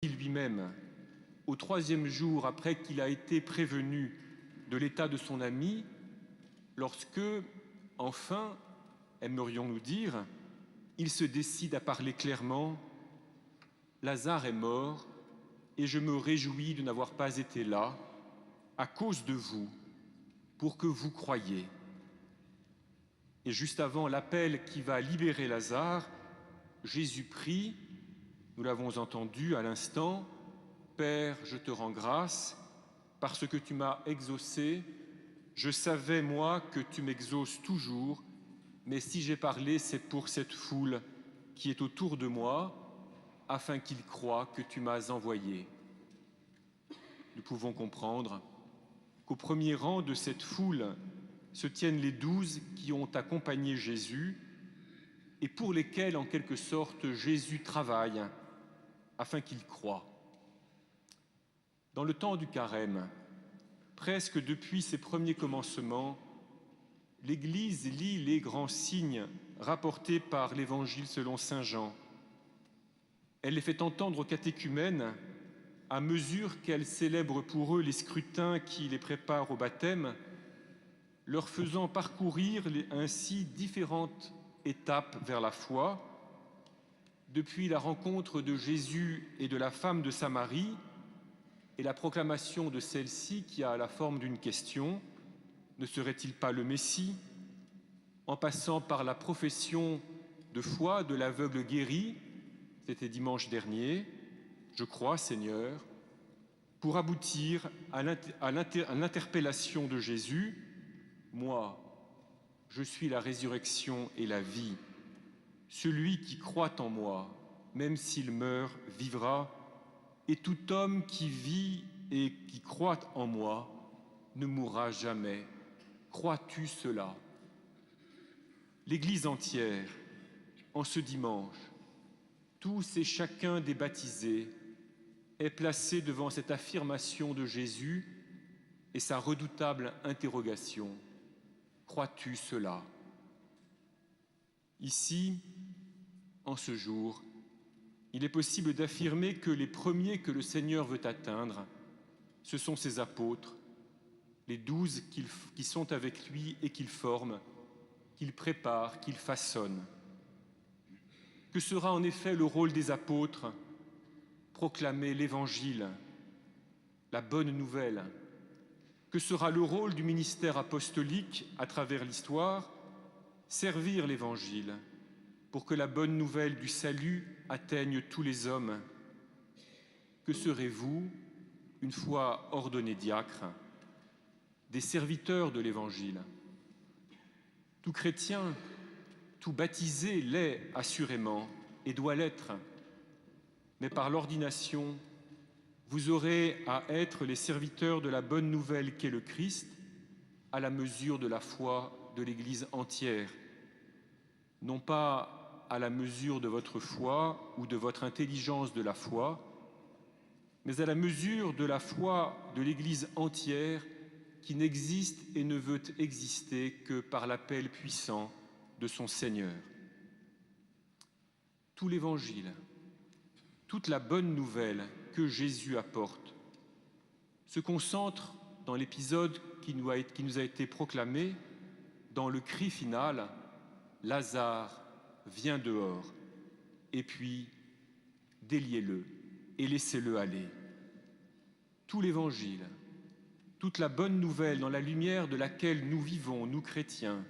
lui-même, au troisième jour après qu'il a été prévenu de l'état de son ami, lorsque, enfin, aimerions-nous dire, il se décide à parler clairement: « Lazare est mort, et je me réjouis de n'avoir pas été là, à cause de vous, pour que vous croyiez. » Et juste avant l'appel qui va libérer Lazare, Jésus prie, nous l'avons entendu à l'instant: « Père, je te rends grâce, parce que tu m'as exaucé. Je savais, moi, que tu m'exauces toujours, mais si j'ai parlé, c'est pour cette foule qui est autour de moi, afin qu'ils croient que tu m'as envoyé. » Nous pouvons comprendre qu'au premier rang de cette foule se tiennent les 12 qui ont accompagné Jésus et pour lesquels, en quelque sorte, Jésus travaille afin qu'ils croient. Dans le temps du Carême, presque depuis ses premiers commencements, l'Église lit les grands signes rapportés par l'Évangile selon saint Jean. Elle les fait entendre aux catéchumènes à mesure qu'elle célèbre pour eux les scrutins qui les préparent au baptême, leur faisant parcourir ainsi différentes étapes vers la foi, depuis la rencontre de Jésus et de la femme de Samarie et la proclamation de celle-ci qui a la forme d'une question: ne serait-il pas le Messie, en passant par la profession de foi de l'aveugle guéri, c'était dimanche dernier: je crois, Seigneur, pour aboutir à l'interpellation de Jésus: moi, je suis la résurrection et la vie. Celui qui croit en moi, même s'il meurt, vivra, et tout homme qui vit et qui croit en moi ne mourra jamais. Crois-tu cela? L'Église entière, en ce dimanche, tous et chacun des baptisés, est placé devant cette affirmation de Jésus et sa redoutable interrogation: crois-tu cela? Ici, en ce jour, il est possible d'affirmer que les premiers que le Seigneur veut atteindre, ce sont ses apôtres, les 12 qui sont avec lui et qu'il forme, qu'il prépare, qu'il façonne. Que sera en effet le rôle des apôtres? Proclamer l'Évangile, la bonne nouvelle. Que sera le rôle du ministère apostolique à travers l'histoire? Servir l'Évangile pour que la bonne nouvelle du salut atteigne tous les hommes. Que serez-vous, une fois ordonnés diacres? Des serviteurs de l'Évangile. Tout chrétien, tout baptisé l'est assurément et doit l'être. Mais par l'ordination, vous aurez à être les serviteurs de la bonne nouvelle qu'est le Christ, à la mesure de la foi de l'Église entière. Non pas à la mesure de votre foi ou de votre intelligence de la foi, mais à la mesure de la foi de l'Église entière qui n'existe et ne veut exister que par l'appel puissant de son Seigneur. Tout l'Évangile, toute la bonne nouvelle que Jésus apporte se concentre dans l'épisode qui nous a été proclamé, dans le cri final: « Lazare, viens dehors !» et puis « Déliez-le et laissez-le aller ». Tout l'Évangile, toute la bonne nouvelle dans la lumière de laquelle nous vivons, nous chrétiens,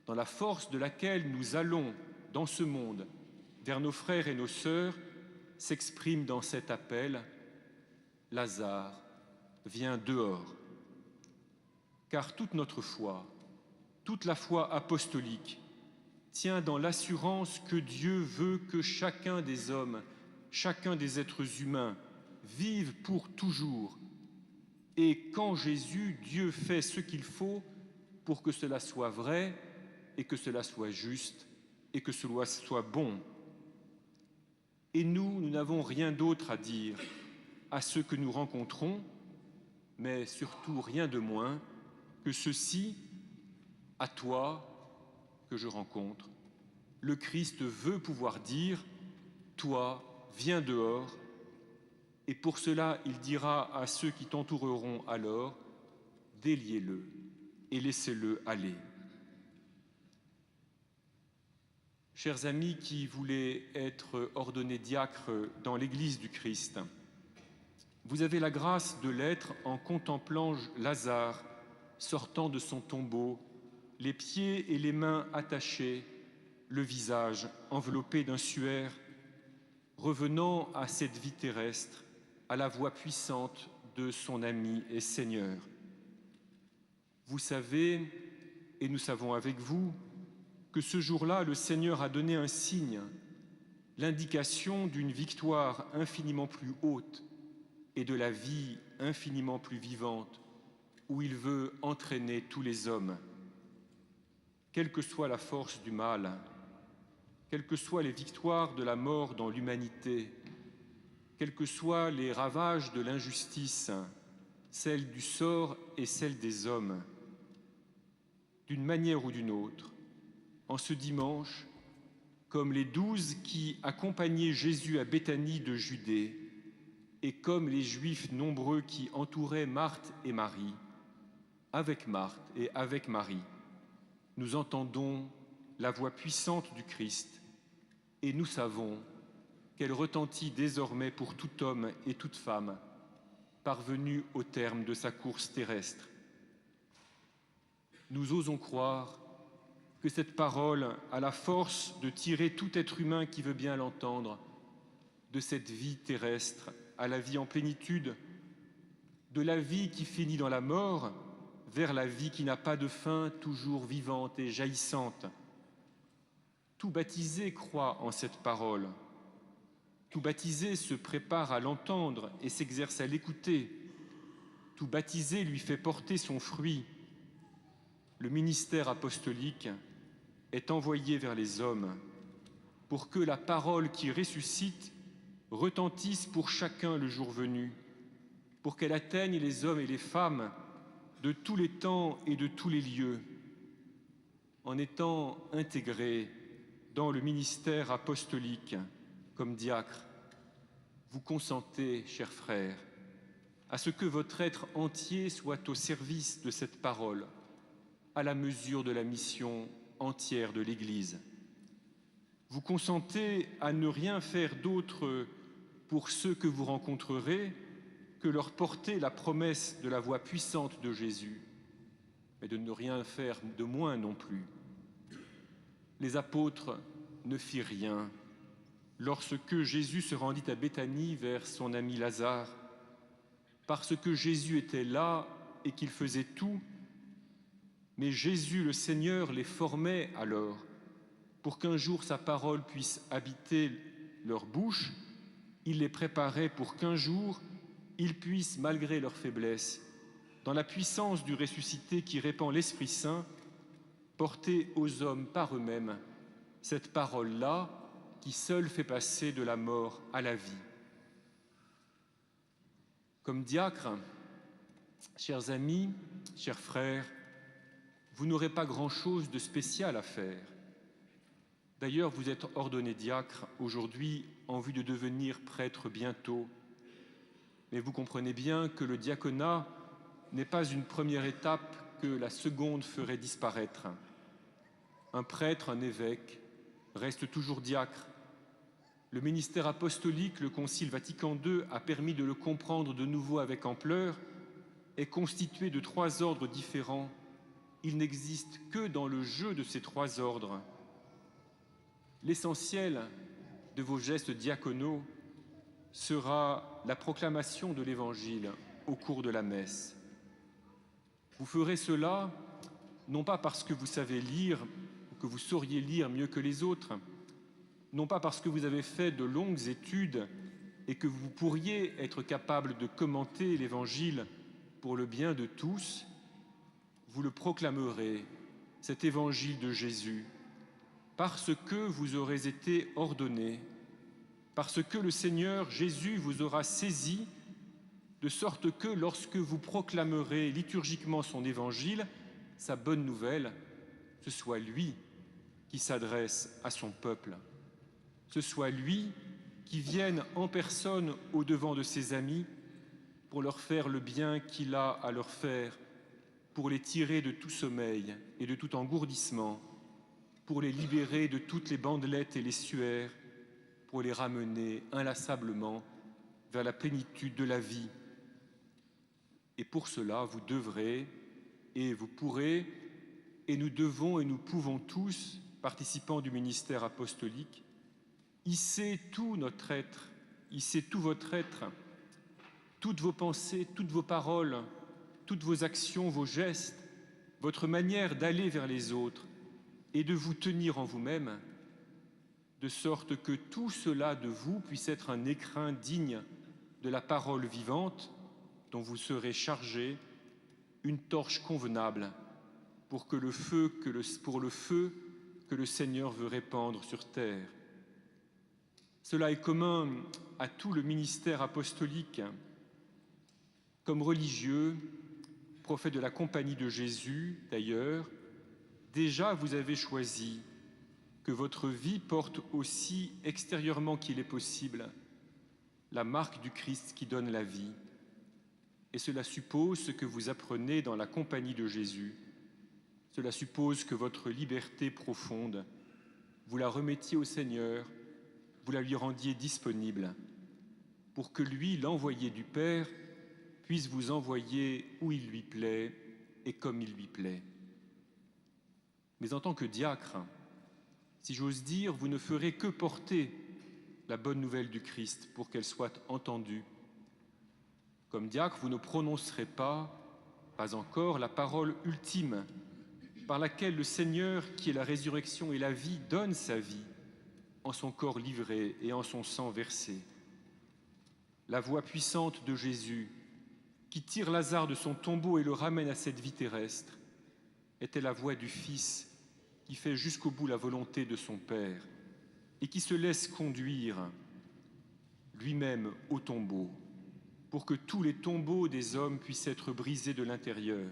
dans la force de laquelle nous allons dans ce monde vers nos frères et nos sœurs, s'exprime dans cet appel: « Lazare, viens dehors !» Car toute notre foi, toute la foi apostolique, tient dans l'assurance que Dieu veut que chacun des hommes, chacun des êtres humains, vive pour toujours. Et qu'en Jésus, Dieu fait ce qu'il faut pour que cela soit vrai et que cela soit juste et que cela soit bon. Et nous n'avons rien d'autre à dire à ceux que nous rencontrons, mais surtout rien de moins que ceci: à toi que je rencontre, le Christ veut pouvoir dire: toi, viens dehors, Et pour cela, il dira à ceux qui t'entoureront alors, déliez-le et laissez-le aller. Chers amis qui voulez être ordonnés diacres dans l'Église du Christ, vous avez la grâce de l'être en contemplant Lazare sortant de son tombeau, les pieds et les mains attachés, le visage enveloppé d'un suaire, revenant à cette vie terrestre, à la voix puissante de son ami et Seigneur. Vous savez, et nous savons avec vous, que ce jour-là, le Seigneur a donné un signe, l'indication d'une victoire infiniment plus haute et de la vie infiniment plus vivante, où il veut entraîner tous les hommes. Quelle que soit la force du mal, quelles que soient les victoires de la mort dans l'humanité, quels que soient les ravages de l'injustice, celle du sort et celle des hommes, d'une manière ou d'une autre, en ce dimanche, comme les 12 qui accompagnaient Jésus à Béthanie de Judée, et comme les Juifs nombreux qui entouraient Marthe et Marie, avec Marthe et avec Marie, nous entendons la voix puissante du Christ, et nous savons qu'elle retentit désormais pour tout homme et toute femme, parvenu au terme de sa course terrestre. Nous osons croire que cette parole a la force de tirer tout être humain qui veut bien l'entendre de cette vie terrestre à la vie en plénitude, de la vie qui finit dans la mort vers la vie qui n'a pas de fin, toujours vivante et jaillissante. Tout baptisé croit en cette parole. Tout baptisé se prépare à l'entendre et s'exerce à l'écouter. Tout baptisé lui fait porter son fruit. Le ministère apostolique est envoyé vers les hommes pour que la parole qui ressuscite retentisse pour chacun le jour venu, pour qu'elle atteigne les hommes et les femmes de tous les temps et de tous les lieux, en étant intégrés dans le ministère apostolique comme diacre. Vous consentez, chers frères, à ce que votre être entier soit au service de cette parole, à la mesure de la mission entière de l'Église. Vous consentez à ne rien faire d'autre pour ceux que vous rencontrerez que leur porter la promesse de la voix puissante de Jésus, mais de ne rien faire de moins non plus. Les apôtres ne firent rien lorsque Jésus se rendit à Béthanie vers son ami Lazare, parce que Jésus était là et qu'il faisait tout. Mais Jésus, le Seigneur, les formait alors pour qu'un jour sa parole puisse habiter leur bouche. Il les préparait pour qu'un jour, ils puissent, malgré leur faiblesse, dans la puissance du ressuscité qui répand l'Esprit Saint, porter aux hommes par eux-mêmes cette parole-là qui seule fait passer de la mort à la vie. Comme diacre, chers amis, chers frères, vous n'aurez pas grand-chose de spécial à faire. D'ailleurs, vous êtes ordonné diacre aujourd'hui en vue de devenir prêtre bientôt. Mais vous comprenez bien que le diaconat n'est pas une première étape que la seconde ferait disparaître. Un prêtre, un évêque, reste toujours diacre. Le ministère apostolique, le Concile Vatican II a permis de le comprendre de nouveau avec ampleur, est constitué de 3 ordres différents. Il n'existe que dans le jeu de ces 3 ordres. L'essentiel de vos gestes diaconaux sera la proclamation de l'Évangile au cours de la messe. Vous ferez cela non pas parce que vous savez lire ou que vous sauriez lire mieux que les autres, non pas parce que vous avez fait de longues études et que vous pourriez être capable de commenter l'Évangile pour le bien de tous. Vous le proclamerez, cet Évangile de Jésus, parce que vous aurez été ordonné, parce que le Seigneur Jésus vous aura saisi, de sorte que lorsque vous proclamerez liturgiquement son Évangile, sa bonne nouvelle, ce soit lui qui s'adresse à son peuple. Ce soit lui qui vienne en personne au-devant de ses amis pour leur faire le bien qu'il a à leur faire, pour les tirer de tout sommeil et de tout engourdissement, pour les libérer de toutes les bandelettes et les suaires, pour les ramener inlassablement vers la plénitude de la vie. Et pour cela, vous devrez et vous pourrez, et nous devons et nous pouvons tous, participants du ministère apostolique, hisser tout notre être, hisser tout votre être, toutes vos pensées, toutes vos paroles, toutes vos actions, vos gestes, votre manière d'aller vers les autres et de vous tenir en vous-même, de sorte que tout cela de vous puisse être un écrin digne de la parole vivante dont vous serez chargés, une torche convenable pour le feu que le Seigneur veut répandre sur terre. Cela est commun à tout le ministère apostolique. Comme religieux, prophète de la Compagnie de Jésus, d'ailleurs, déjà vous avez choisi que votre vie porte aussi extérieurement qu'il est possible la marque du Christ qui donne la vie. Et cela suppose ce que vous apprenez dans la Compagnie de Jésus. Cela suppose que votre liberté profonde, vous la remettiez au Seigneur, vous la lui rendiez disponible, pour que lui, l'envoyé du Père, puisse vous envoyer où il lui plaît et comme il lui plaît. Mais en tant que diacre, si j'ose dire, vous ne ferez que porter la bonne nouvelle du Christ pour qu'elle soit entendue. Comme diacre, vous ne prononcerez pas encore, la parole ultime par laquelle le Seigneur, qui est la résurrection et la vie, donne sa vie en son corps livré et en son sang versé. La voix puissante de Jésus, qui tire Lazare de son tombeau et le ramène à cette vie terrestre, était la voix du Fils qui fait jusqu'au bout la volonté de son Père et qui se laisse conduire lui-même au tombeau pour que tous les tombeaux des hommes puissent être brisés de l'intérieur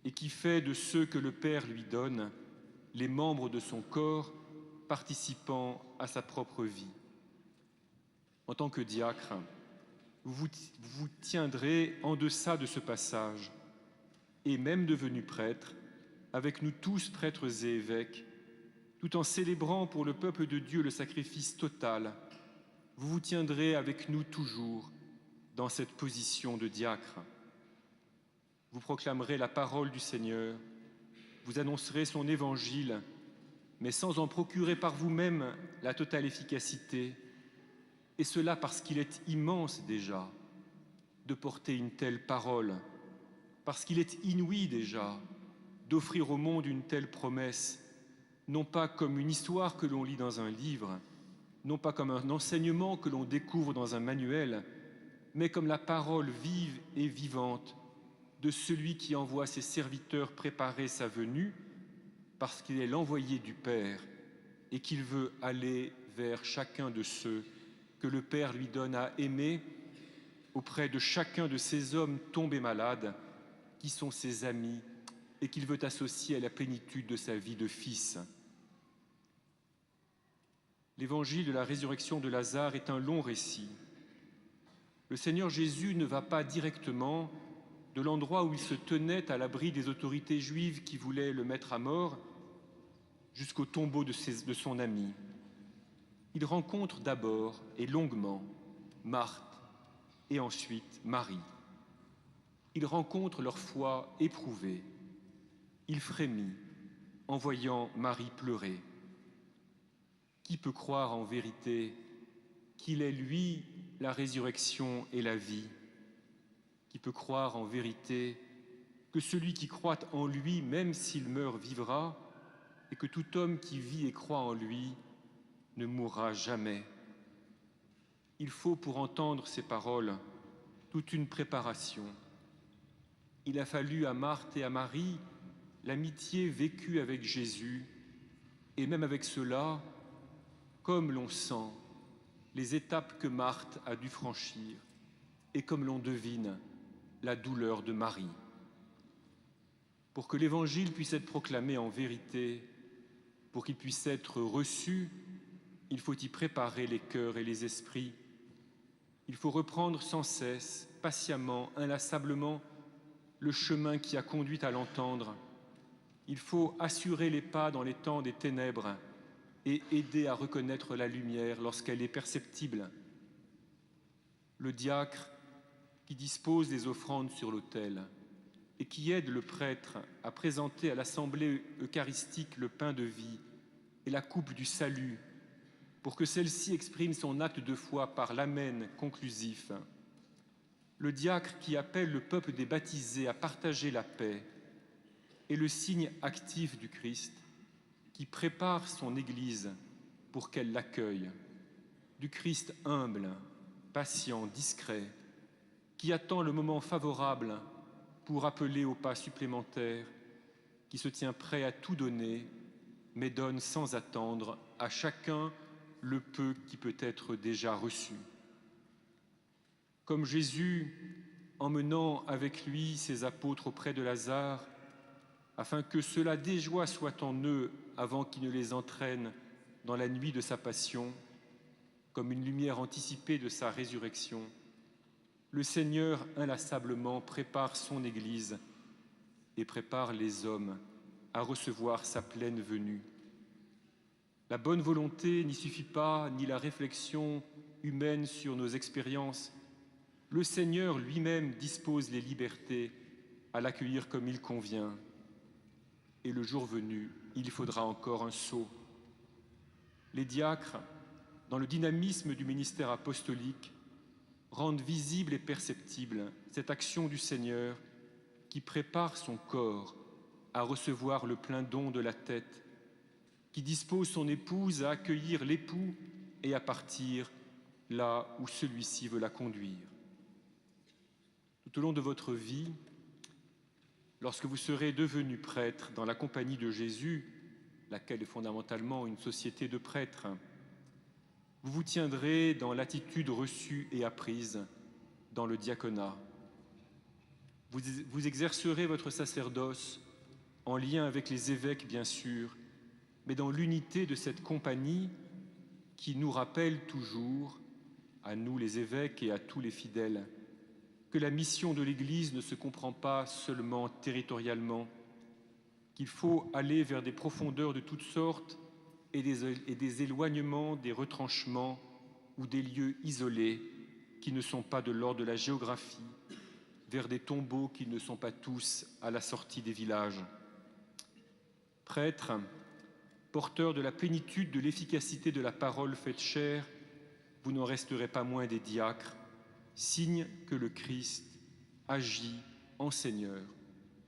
et qui fait de ceux que le Père lui donne les membres de son corps participant à sa propre vie. En tant que diacre, vous vous tiendrez en deçà de ce passage et même devenu prêtre, avec nous tous prêtres et évêques, tout en célébrant pour le peuple de Dieu le sacrifice total, vous vous tiendrez avec nous toujours dans cette position de diacre. Vous proclamerez la parole du Seigneur, vous annoncerez son évangile, mais sans en procurer par vous-même la totale efficacité, et cela parce qu'il est immense déjà de porter une telle parole, parce qu'il est inouï déjà d'offrir au monde une telle promesse, non pas comme une histoire que l'on lit dans un livre, non pas comme un enseignement que l'on découvre dans un manuel, mais comme la parole vive et vivante de celui qui envoie ses serviteurs préparer sa venue, parce qu'il est l'envoyé du Père et qu'il veut aller vers chacun de ceux que le Père lui donne à aimer, auprès de chacun de ces hommes tombés malades, qui sont ses amis et qu'il veut associer à la plénitude de sa vie de fils. L'évangile de la résurrection de Lazare est un long récit. Le Seigneur Jésus ne va pas directement de l'endroit où il se tenait à l'abri des autorités juives qui voulaient le mettre à mort jusqu'au tombeau de son ami. Il rencontre d'abord et longuement Marthe et ensuite Marie. Il rencontre leur foi éprouvée. Il frémit en voyant Marie pleurer. Qui peut croire en vérité qu'il est lui la résurrection et la vie? Qui peut croire en vérité que celui qui croit en lui, même s'il meurt, vivra, et que tout homme qui vit et croit en lui ne mourra jamais? Il faut, pour entendre ces paroles, toute une préparation. Il a fallu à Marthe et à Marie l'amitié vécue avec Jésus, et même avec cela, comme l'on sent les étapes que Marthe a dû franchir, et comme l'on devine la douleur de Marie. Pour que l'Évangile puisse être proclamé en vérité, pour qu'il puisse être reçu, il faut y préparer les cœurs et les esprits. Il faut reprendre sans cesse, patiemment, inlassablement, le chemin qui a conduit à l'entendre. Il faut assurer les pas dans les temps des ténèbres et aider à reconnaître la lumière lorsqu'elle est perceptible. Le diacre qui dispose des offrandes sur l'autel et qui aide le prêtre à présenter à l'assemblée eucharistique le pain de vie et la coupe du salut pour que celle-ci exprime son acte de foi par l'amen conclusif. Le diacre qui appelle le peuple des baptisés à partager la paix est le signe actif du Christ qui prépare son Église pour qu'elle l'accueille, du Christ humble, patient, discret, qui attend le moment favorable pour appeler au pas supplémentaire, qui se tient prêt à tout donner, mais donne sans attendre à chacun le peu qui peut être déjà reçu. Comme Jésus, emmenant avec lui ses apôtres auprès de Lazare, afin que cela déjoie soit en eux avant qu'il ne les entraîne dans la nuit de sa passion, comme une lumière anticipée de sa résurrection, le Seigneur inlassablement prépare son Église et prépare les hommes à recevoir sa pleine venue. La bonne volonté n'y suffit pas, ni la réflexion humaine sur nos expériences. Le Seigneur lui-même dispose les libertés à l'accueillir comme il convient. Et le jour venu, il faudra encore un sceau. Les diacres, dans le dynamisme du ministère apostolique, rendent visible et perceptible cette action du Seigneur qui prépare son corps à recevoir le plein don de la tête, qui dispose son épouse à accueillir l'époux et à partir là où celui-ci veut la conduire. Tout au long de votre vie, lorsque vous serez devenu prêtre dans la compagnie de Jésus, laquelle est fondamentalement une société de prêtres, vous vous tiendrez dans l'attitude reçue et apprise dans le diaconat. Vous exercerez votre sacerdoce en lien avec les évêques, bien sûr, mais dans l'unité de cette compagnie qui nous rappelle toujours, à nous les évêques et à tous les fidèles, que la mission de l'Église ne se comprend pas seulement territorialement, qu'il faut aller vers des profondeurs de toutes sortes et des éloignements, des retranchements ou des lieux isolés qui ne sont pas de l'ordre de la géographie, vers des tombeaux qui ne sont pas tous à la sortie des villages. Prêtres, porteurs de la plénitude de l'efficacité de la parole faite chair, vous n'en resterez pas moins des diacres, signe que le Christ agit en Seigneur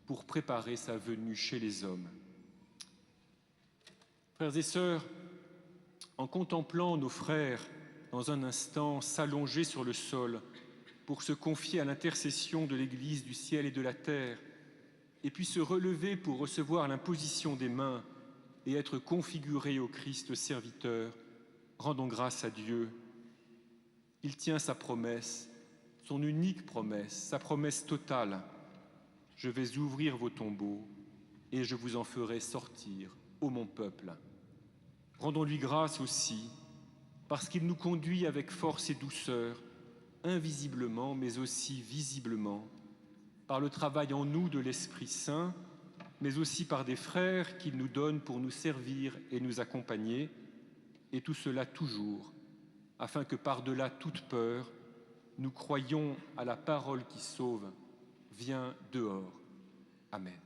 pour préparer sa venue chez les hommes. Frères et sœurs, en contemplant nos frères dans un instant s'allonger sur le sol pour se confier à l'intercession de l'Église du ciel et de la terre, et puis se relever pour recevoir l'imposition des mains et être configurés au Christ serviteur, rendons grâce à Dieu. Il tient sa promesse, son unique promesse, sa promesse totale. Je vais ouvrir vos tombeaux et je vous en ferai sortir, ô mon peuple. Rendons-lui grâce aussi, parce qu'il nous conduit avec force et douceur, invisiblement mais aussi visiblement, par le travail en nous de l'Esprit Saint, mais aussi par des frères qu'il nous donne pour nous servir et nous accompagner, et tout cela toujours, afin que par-delà toute peur, nous croyions à la parole qui sauve. Viens dehors. Amen.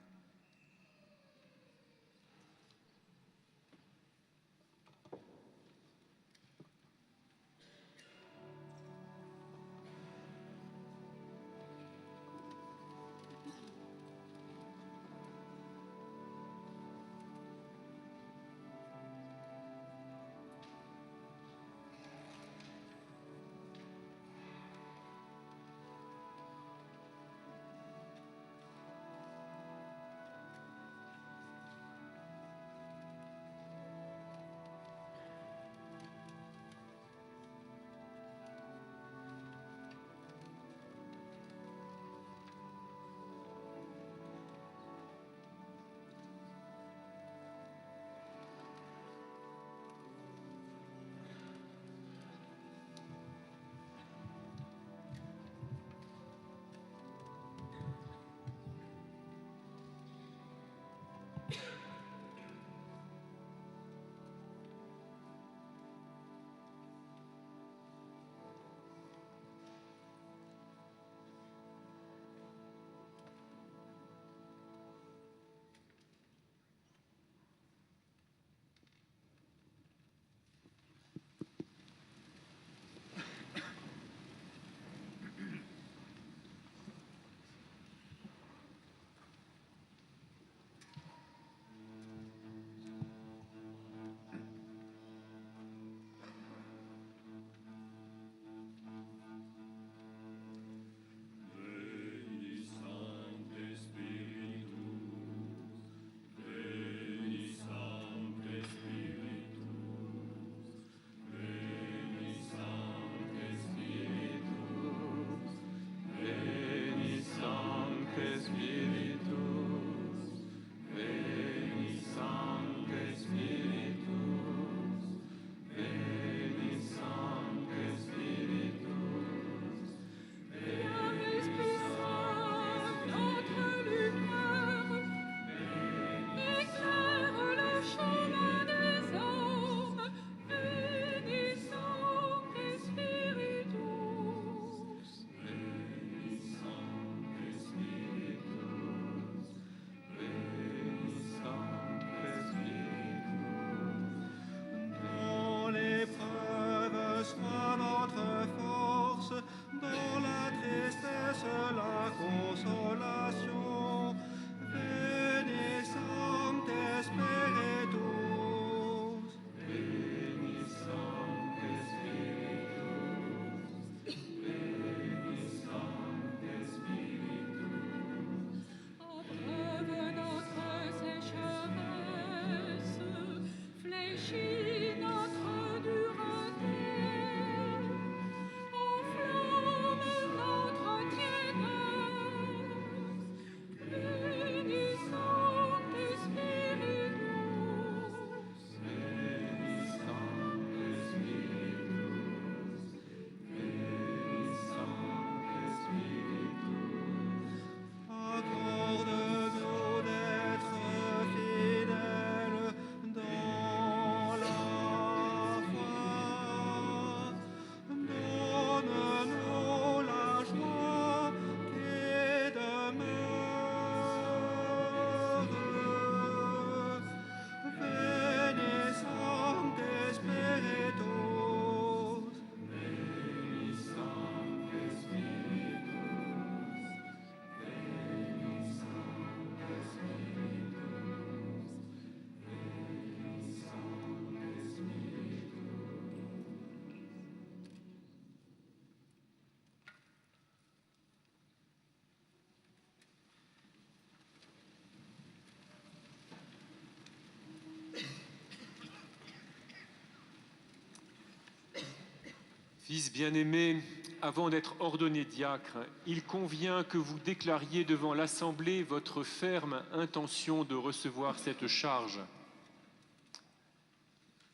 Fils bien-aimé, avant d'être ordonné diacre, il convient que vous déclariez devant l'Assemblée votre ferme intention de recevoir cette charge.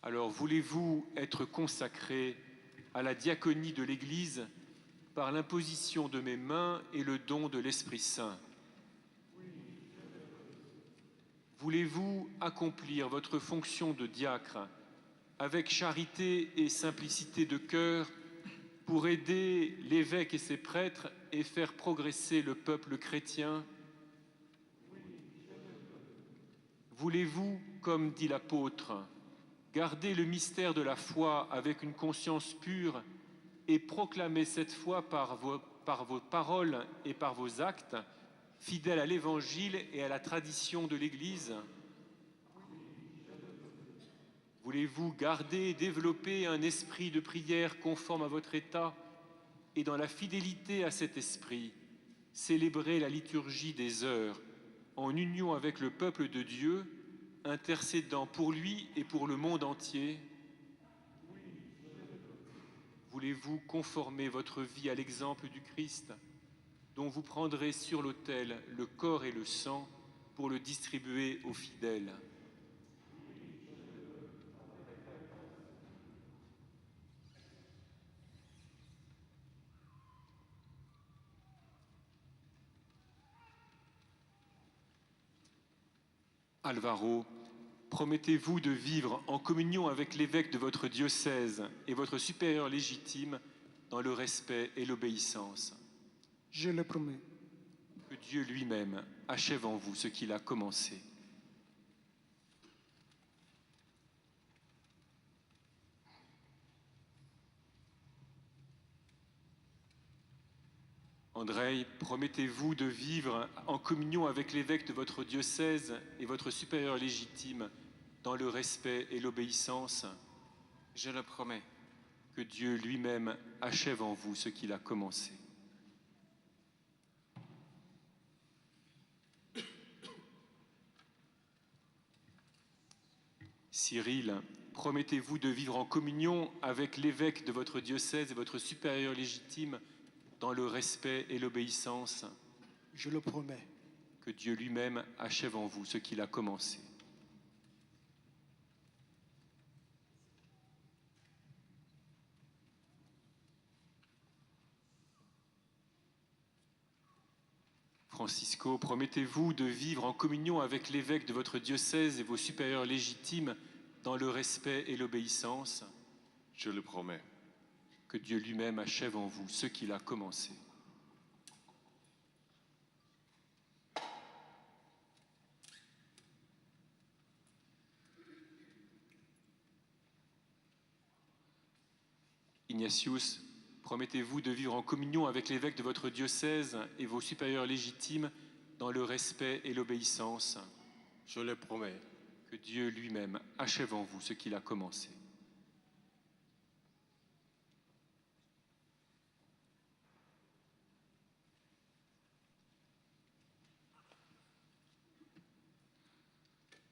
Alors, voulez-vous être consacré à la diaconie de l'Église par l'imposition de mes mains et le don de l'Esprit Saint? Voulez-vous accomplir votre fonction de diacre avec charité et simplicité de cœur pour aider l'évêque et ses prêtres et faire progresser le peuple chrétien? Voulez-vous, comme dit l'apôtre, garder le mystère de la foi avec une conscience pure et proclamer cette foi par vos paroles et par vos actes, fidèles à l'Évangile et à la tradition de l'Église? Voulez-vous garder et développer un esprit de prière conforme à votre état et dans la fidélité à cet esprit, célébrer la liturgie des heures en union avec le peuple de Dieu, intercédant pour lui et pour le monde entier? Voulez-vous conformer votre vie à l'exemple du Christ, dont vous prendrez sur l'autel le corps et le sang pour le distribuer aux fidèles? Alvaro, promettez-vous de vivre en communion avec l'évêque de votre diocèse et votre supérieur légitime dans le respect et l'obéissance? Je le promets. Que Dieu lui-même achève en vous ce qu'il a commencé. Andrei, promettez-vous de vivre en communion avec l'évêque de votre diocèse et votre supérieur légitime dans le respect et l'obéissance? Je le promets. Que Dieu lui-même achève en vous ce qu'il a commencé. Cyril, promettez-vous de vivre en communion avec l'évêque de votre diocèse et votre supérieur légitime dans le respect et l'obéissance? Je le promets. que Dieu lui-même achève en vous ce qu'il a commencé. Francisco, promettez-vous de vivre en communion avec l'évêque de votre diocèse et vos supérieurs légitimes dans le respect et l'obéissance? Je le promets. Que Dieu lui-même achève en vous ce qu'il a commencé. Ignatius, promettez-vous de vivre en communion avec l'évêque de votre diocèse et vos supérieurs légitimes dans le respect et l'obéissance? Je le promets. Que Dieu lui-même achève en vous ce qu'il a commencé.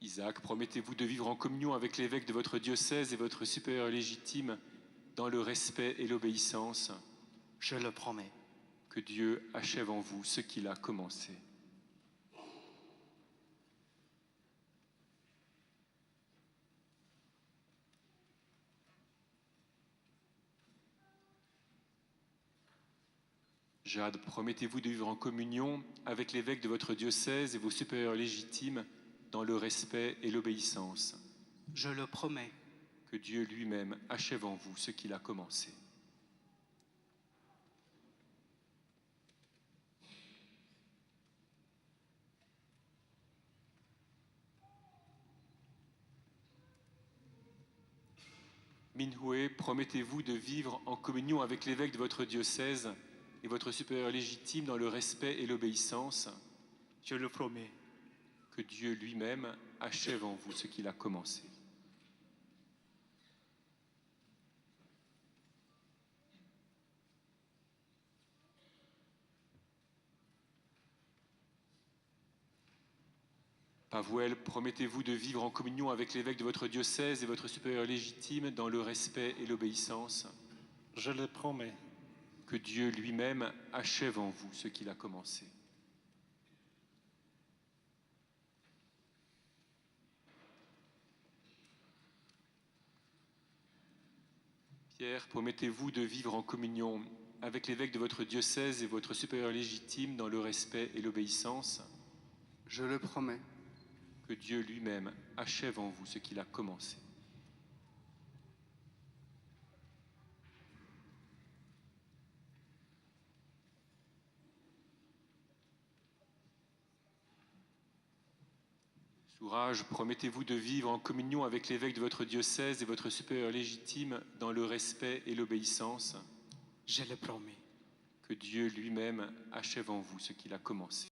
Isaac, promettez-vous de vivre en communion avec l'évêque de votre diocèse et votre supérieur légitime dans le respect et l'obéissance? Je le promets. Que Dieu achève en vous ce qu'il a commencé. Jade, promettez-vous de vivre en communion avec l'évêque de votre diocèse et vos supérieurs légitimes dans le respect et l'obéissance? Je le promets. Que Dieu lui-même achève en vous ce qu'il a commencé. Minhue, promettez-vous de vivre en communion avec l'évêque de votre diocèse et votre supérieur légitime dans le respect et l'obéissance? Je le promets. Que Dieu lui-même achève en vous ce qu'il a commencé. Pavouel, promettez-vous de vivre en communion avec l'évêque de votre diocèse et votre supérieur légitime dans le respect et l'obéissance? Je le promets. Que Dieu lui-même achève en vous ce qu'il a commencé. Pierre, promettez-vous de vivre en communion avec l'évêque de votre diocèse et votre supérieur légitime dans le respect et l'obéissance? Je le promets. Que Dieu lui-même achève en vous ce qu'il a commencé. Sourage, promettez-vous de vivre en communion avec l'évêque de votre diocèse et votre supérieur légitime dans le respect et l'obéissance? Je le promets. Que Dieu lui-même achève en vous ce qu'il a commencé.